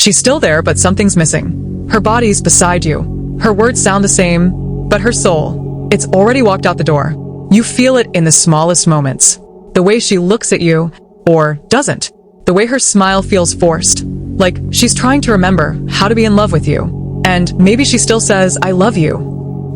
She's still there, but something's missing. Her body's beside you. Her words sound the same, but her soul, it's already walked out the door. You feel it in the smallest moments. The way she looks at you, or doesn't. The way her smile feels forced. Like she's trying to remember how to be in love with you. And maybe she still says, I love you.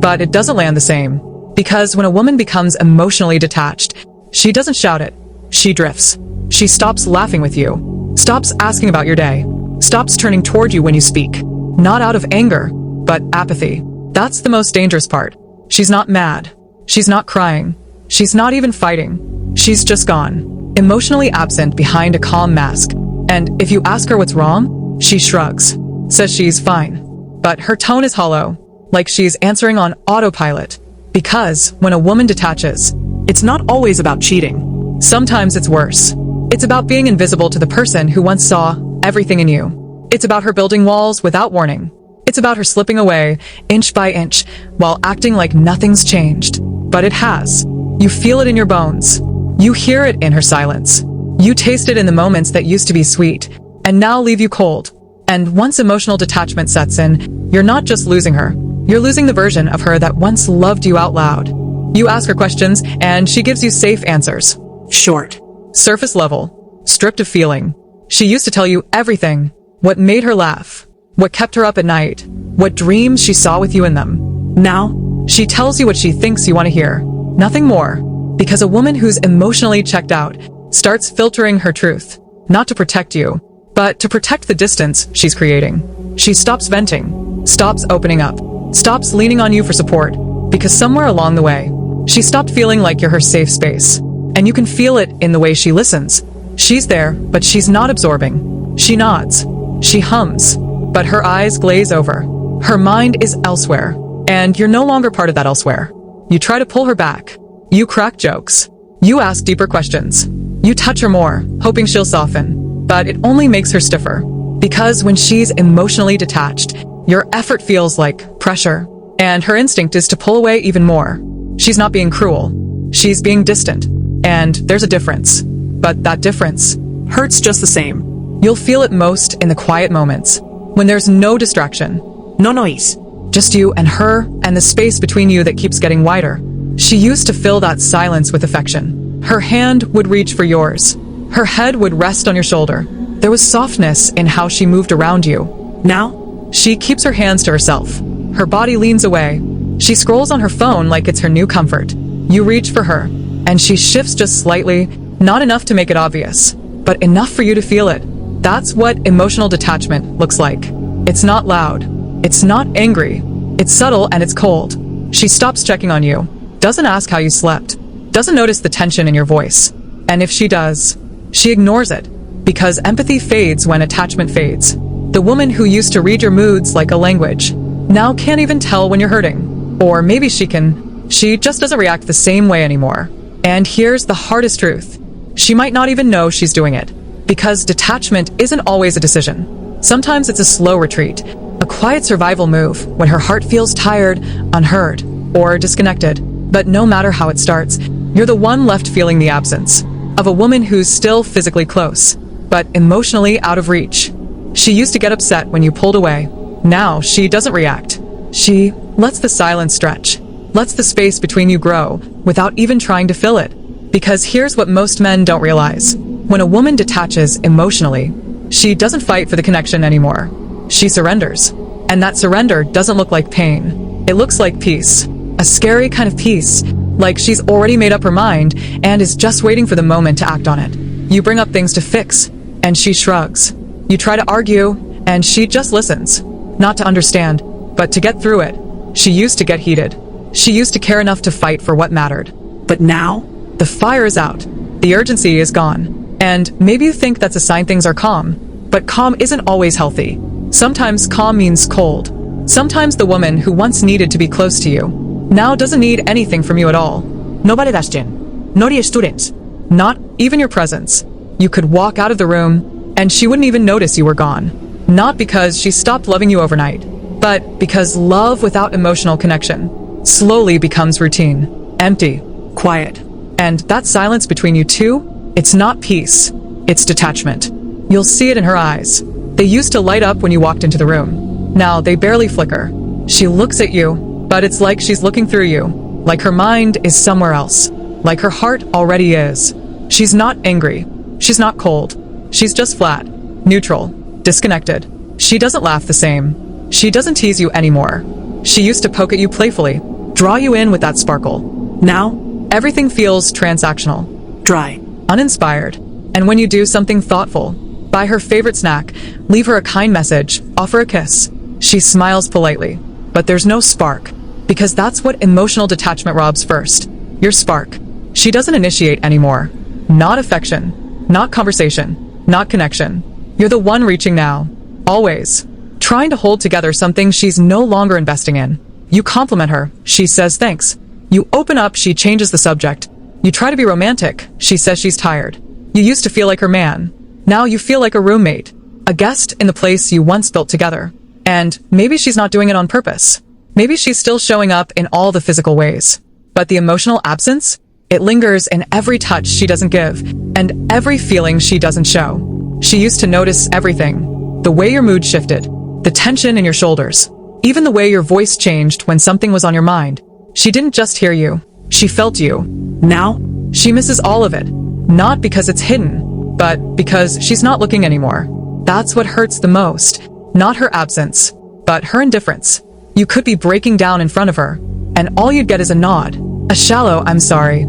But it doesn't land the same. Because when a woman becomes emotionally detached, she doesn't shout it. She drifts. She stops laughing with you. Stops asking about your day. Stops turning toward you when you speak. Not out of anger, but apathy. That's the most dangerous part. She's not mad. She's not crying. She's not even fighting. She's just gone. Emotionally absent behind a calm mask. And if you ask her what's wrong, she shrugs. Says she's fine. But her tone is hollow. Like she's answering on autopilot. Because when a woman detaches, it's not always about cheating. Sometimes it's worse. It's about being invisible to the person who once saw everything in you. It's about her building walls without warning. It's about her slipping away, inch by inch, while acting like nothing's changed. But it has. You feel it in your bones. You hear it in her silence. You taste it in the moments that used to be sweet, and now leave you cold. And once emotional detachment sets in, you're not just losing her. You're losing the version of her that once loved you out loud. You ask her questions, and she gives you safe answers. Short. Surface level. Stripped of feeling. She used to tell you everything. What made her laugh. What kept her up at night. What dreams she saw with you in them. Now, she tells you what she thinks you want to hear. Nothing more. Because a woman who's emotionally checked out starts filtering her truth. Not to protect you, but to protect the distance she's creating. She stops venting. Stops opening up. Stops leaning on you for support. Because somewhere along the way, she stopped feeling like you're her safe space. And you can feel it in the way she listens. She's there, but she's not absorbing. She nods. She hums. But her eyes glaze over. Her mind is elsewhere. And you're no longer part of that elsewhere. You try to pull her back. You crack jokes. You ask deeper questions. You touch her more, hoping she'll soften. But it only makes her stiffer. Because when she's emotionally detached, your effort feels like pressure. And her instinct is to pull away even more. She's not being cruel. She's being distant. And there's a difference. But that difference hurts just the same. You'll feel it most in the quiet moments. When there's no distraction. No noise. Just you and her and the space between you that keeps getting wider. She used to fill that silence with affection. Her hand would reach for yours. Her head would rest on your shoulder. There was softness in how she moved around you. Now, she keeps her hands to herself. Her body leans away. She scrolls on her phone like it's her new comfort. You reach for her, and she shifts just slightly, not enough to make it obvious, but enough for you to feel it. That's what emotional detachment looks like. It's not loud. It's not angry. It's subtle and it's cold. She stops checking on you. Doesn't ask how you slept. Doesn't notice the tension in your voice. And if she does, she ignores it. Because empathy fades when attachment fades. The woman who used to read your moods like a language now can't even tell when you're hurting. Or maybe she can. She just doesn't react the same way anymore. And here's the hardest truth. She might not even know she's doing it. Because detachment isn't always a decision. Sometimes it's a slow retreat. A quiet survival move when her heart feels tired, unheard, or disconnected. But no matter how it starts, you're the one left feeling the absence of a woman who's still physically close, but emotionally out of reach. She used to get upset when you pulled away. Now she doesn't react. She lets the silence stretch, lets the space between you grow without even trying to fill it. Because here's what most men don't realize. When a woman detaches emotionally, she doesn't fight for the connection anymore. She surrenders. And that surrender doesn't look like pain. It looks like peace. A scary kind of peace. Like she's already made up her mind and is just waiting for the moment to act on it. You bring up things to fix, and she shrugs. You try to argue, and she just listens. Not to understand, but to get through it. She used to get heated. She used to care enough to fight for what mattered. But now, the fire is out. The urgency is gone. And maybe you think that's a sign things are calm. But calm isn't always healthy. Sometimes calm means cold. Sometimes the woman who once needed to be close to you now doesn't need anything from you at all. Nobody Dashjin. Not your students. Not even your presence. You could walk out of the room, and she wouldn't even notice you were gone. Not because she stopped loving you overnight, but because love without emotional connection slowly becomes routine, empty, quiet. And that silence between you two, it's not peace, it's detachment. You'll see it in her eyes. They used to light up when you walked into the room. Now they barely flicker. She looks at you, but it's like she's looking through you. Like her mind is somewhere else. Like her heart already is. She's not angry. She's not cold. She's just flat, neutral, disconnected. She doesn't laugh the same. She doesn't tease you anymore. She used to poke at you playfully, draw you in with that sparkle. Now, everything feels transactional, dry, uninspired. And when you do something thoughtful, buy her favorite snack, leave her a kind message, offer a kiss, she smiles politely. But there's no spark, because that's what emotional detachment robs first. Your spark. She doesn't initiate anymore. Not affection, not conversation, not connection. You're the one reaching now, always, trying to hold together something she's no longer investing in. You compliment her, she says thanks. You open up, she changes the subject. You try to be romantic, she says she's tired. You used to feel like her man. Now you feel like a roommate, a guest in the place you once built together. And maybe she's not doing it on purpose. Maybe she's still showing up in all the physical ways. But the emotional absence? It lingers in every touch she doesn't give, and every feeling she doesn't show. She used to notice everything. The way your mood shifted, the tension in your shoulders, even the way your voice changed when something was on your mind. She didn't just hear you, she felt you. Now, she misses all of it. Not because it's hidden, but because she's not looking anymore. That's what hurts the most. Not her absence, but her indifference. You could be breaking down in front of her, and all you'd get is a nod, a shallow "I'm sorry,"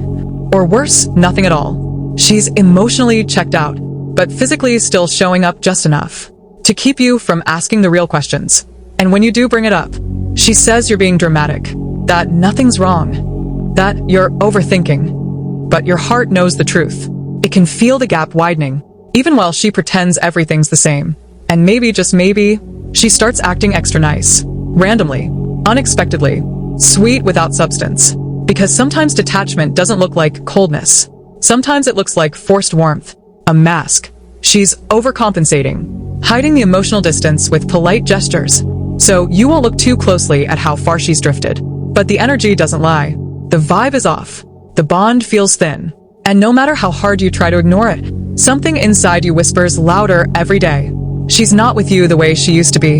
or worse, nothing at all. She's emotionally checked out, but physically still showing up just enough to keep you from asking the real questions. And when you do bring it up, she says you're being dramatic, that nothing's wrong, that you're overthinking. But your heart knows the truth. It can feel the gap widening, even while she pretends everything's the same. And maybe, just maybe, she starts acting extra nice. Randomly, unexpectedly, sweet without substance. Because sometimes detachment doesn't look like coldness. Sometimes it looks like forced warmth, a mask. She's overcompensating, hiding the emotional distance with polite gestures. So you won't look too closely at how far she's drifted. But the energy doesn't lie. The vibe is off. The bond feels thin. And no matter how hard you try to ignore it, something inside you whispers louder every day. She's not with you the way she used to be.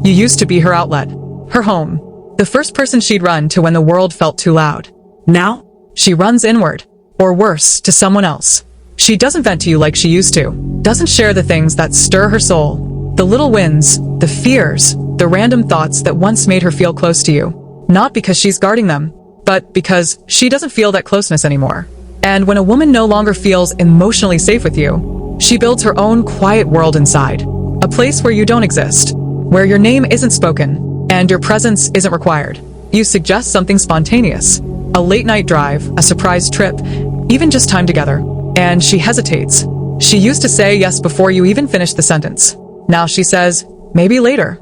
You used to be her outlet, her home, the first person she'd run to when the world felt too loud. Now, she runs inward, or worse, to someone else. She doesn't vent to you like she used to, doesn't share the things that stir her soul, the little wins, the fears, the random thoughts that once made her feel close to you. Not because she's guarding them, but because she doesn't feel that closeness anymore. And when a woman no longer feels emotionally safe with you, she builds her own quiet world inside. A place where you don't exist, where your name isn't spoken, and your presence isn't required. You suggest something spontaneous, a late-night drive, a surprise trip, even just time together. And she hesitates. She used to say yes before you even finished the sentence. Now she says, maybe later.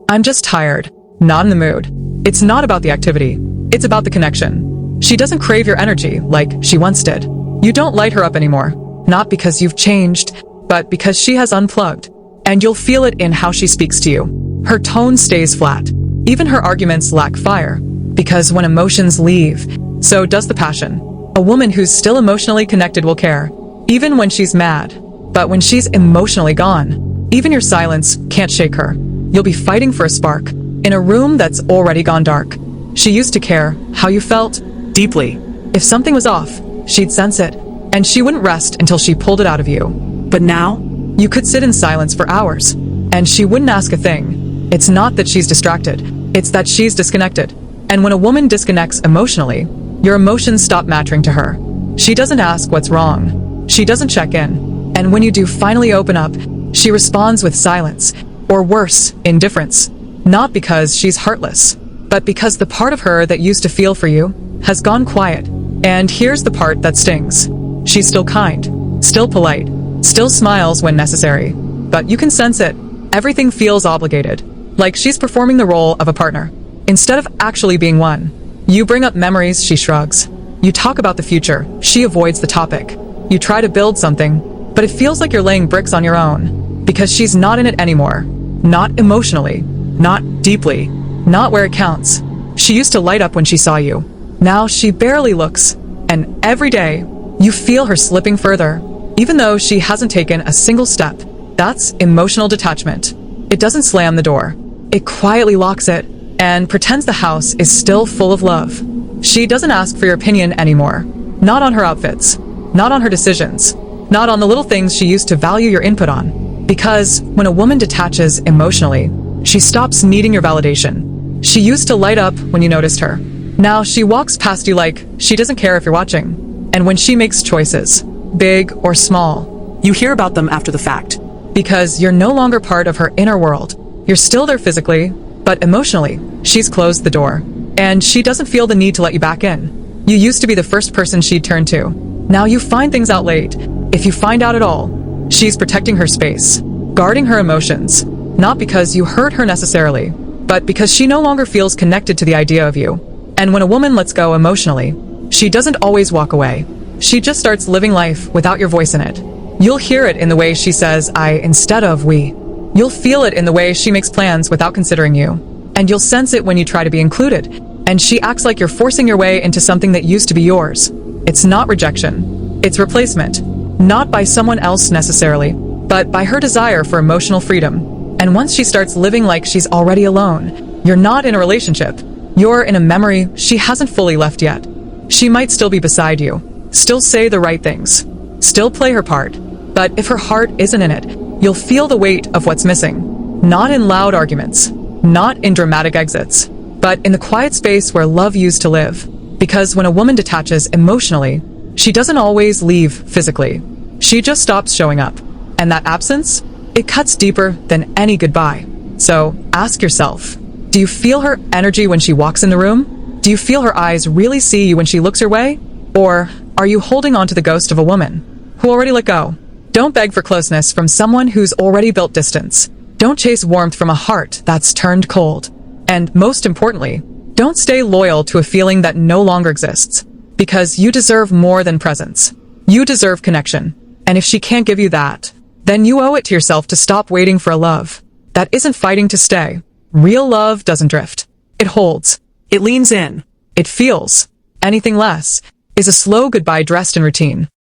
I'm just tired, not in the mood. It's not about the activity. It's about the connection. She doesn't crave your energy like she once did. You don't light her up anymore, not because you've changed, but because she has unplugged. And you'll feel it in how she speaks to you. Her tone stays flat. Even her arguments lack fire. Because when emotions leave, so does the passion. A woman who's still emotionally connected will care, even when she's mad. But when she's emotionally gone, even your silence can't shake her. You'll be fighting for a spark, in a room that's already gone dark. She used to care how you felt, deeply. If something was off, she'd sense it, and she wouldn't rest until she pulled it out of you. But now, you could sit in silence for hours, and she wouldn't ask a thing. It's not that she's distracted, it's that she's disconnected. And when a woman disconnects emotionally, your emotions stop mattering to her. She doesn't ask what's wrong. She doesn't check in. And when you do finally open up, she responds with silence, or worse, indifference. Not because she's heartless, but because the part of her that used to feel for you has gone quiet. And here's the part that stings. She's still kind, still polite, still smiles when necessary. But you can sense it. Everything feels obligated, like she's performing the role of a partner, instead of actually being one. You bring up memories, she shrugs. You talk about the future, she avoids the topic. You try to build something, but it feels like you're laying bricks on your own, because she's not in it anymore. Not emotionally, not deeply, not where it counts. She used to light up when she saw you. Now she barely looks, and every day, you feel her slipping further, even though she hasn't taken a single step. That's emotional detachment. It doesn't slam the door. It quietly locks it and pretends the house is still full of love. She doesn't ask for your opinion anymore. Not on her outfits. Not on her decisions. Not on the little things she used to value your input on. Because when a woman detaches emotionally, she stops needing your validation. She used to light up when you noticed her. Now she walks past you like she doesn't care if you're watching. And when she makes choices, big or small, You hear about them after the fact. because you're no longer part of her inner world. You're still there physically, but emotionally, she's closed the door. And she doesn't feel the need to let you back in. You used to be the first person she'd turn to. Now you find things out late. If you find out at all, she's protecting her space, guarding her emotions, not because you hurt her necessarily, but because she no longer feels connected to the idea of you. And when a woman lets go emotionally, she doesn't always walk away. She just starts living life without your voice in it. You'll hear it in the way she says I instead of we. You'll feel it in the way she makes plans without considering you. And you'll sense it when you try to be included. And she acts like you're forcing your way into something that used to be yours. It's not rejection. It's replacement. Not by someone else necessarily, but by her desire for emotional freedom. And once she starts living like she's already alone, you're not in a relationship. You're in a memory she hasn't fully left yet. She might still be beside you, still say the right things, still play her part. But if her heart isn't in it, you'll feel the weight of what's missing. Not in loud arguments, not in dramatic exits, but in the quiet space where love used to live. Because when a woman detaches emotionally, she doesn't always leave physically. She just stops showing up. And that absence, it cuts deeper than any goodbye. So ask yourself, do you feel her energy when she walks in the room? Do you feel her eyes really see you when she looks your way? Or are you holding on to the ghost of a woman who already let go? Don't beg for closeness from someone who's already built distance. Don't chase warmth from a heart that's turned cold. And most importantly, don't stay loyal to a feeling that no longer exists. Because you deserve more than presence. You deserve connection. And if she can't give you that, then you owe it to yourself to stop waiting for a love that isn't fighting to stay. Real love doesn't drift. It holds. It leans in. It feels. Anything less is a slow goodbye dressed in routine.